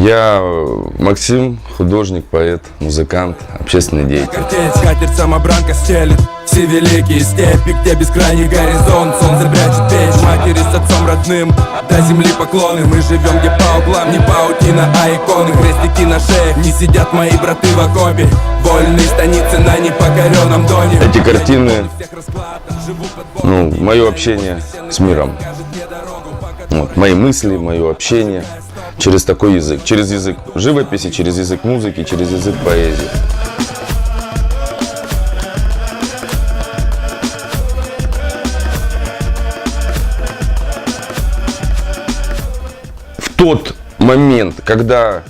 Я Максим, художник, поэт, музыкант, общественный деятель. Скатерть самобранка стелит все великие степи, где бескрайний горизонт. Солнце прячет печь, матери с отцом родным до земли поклоны. Мы живем где по углам не паутина, а иконы. Крестики на шеях, не сидят мои браты в окопе. Вольные станицы на непокоренном доне. Эти картины, мое общение с миром. Вот, мои мысли, мое общение через такой язык. Через язык живописи, через язык музыки, через язык поэзии. В тот момент, когда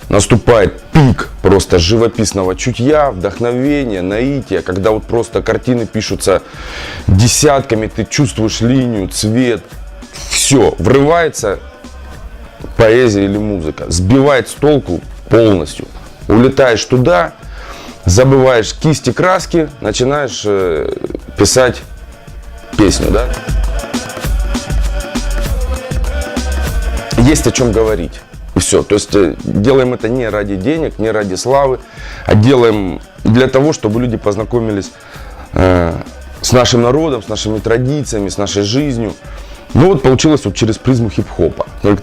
наступает пик просто живописного чутья, вдохновения, наития, когда вот просто картины пишутся десятками, ты чувствуешь линию, цвет, все, врывается поэзия или музыка, сбивает с толку полностью. Улетаешь туда, забываешь кисти, краски, начинаешь писать песню, да? Есть о чем говорить. И все. То есть делаем это не ради денег, не ради славы, а делаем для того, чтобы люди познакомились с нашим народом, с нашими традициями, с нашей жизнью. Ну вот получилось вот через призму хип-хопа. Только,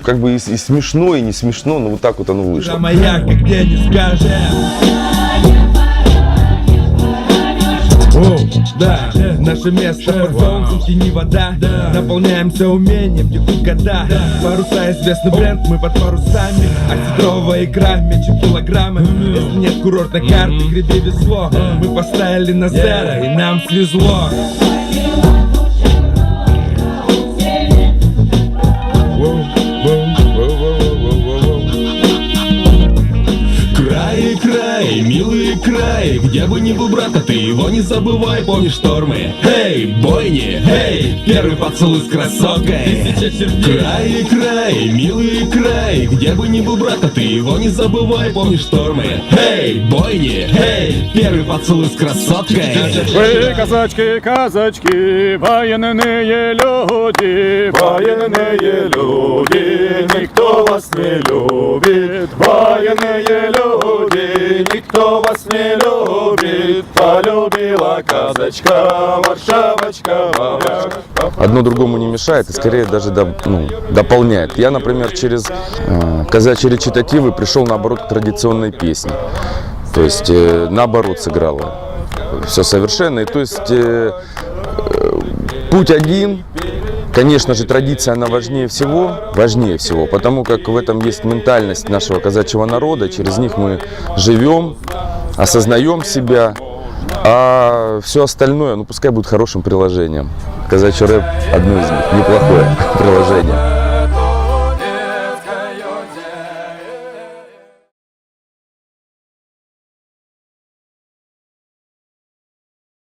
как бы и смешно, и не смешно, но вот так вот оно вышло. Моя, как где не скажем. О, да, наше место под солнцем, тени вода. Наполняемся умением, текут года. Паруса известный бренд, мы под парусами. Осетровая икра, меньше килограммы. Если нет курортной карты, греби весло. Мы поставили на зеро, и нам свезло. Край, милый край, где бы ни был, брат, а ты его не забывай, помнишь штормы. Эй, бойни, эй, первый поцелуй с красоткой. Край, милый край, где бы ни был, брат, а ты его не забывай, помнишь штормы. Эй, бойни, эй, первый поцелуй с красоткой. Вы, казачки, казачки, военные люди, никто вас не любит, военные люди, никто вас не любит, полюбила казачка, варшавочка, варяг. Одно другому не мешает и скорее даже дополняет. Я, например, через казачьи речитативы пришел наоборот к традиционной песне. То есть наоборот сыграла все совершенно. И то есть путь один. Конечно же, традиция, она важнее всего, потому как в этом есть ментальность нашего казачьего народа, через них мы живем, осознаем себя, а все остальное, пускай будет хорошим приложением. Казачий рэп – одно из них, неплохое приложение.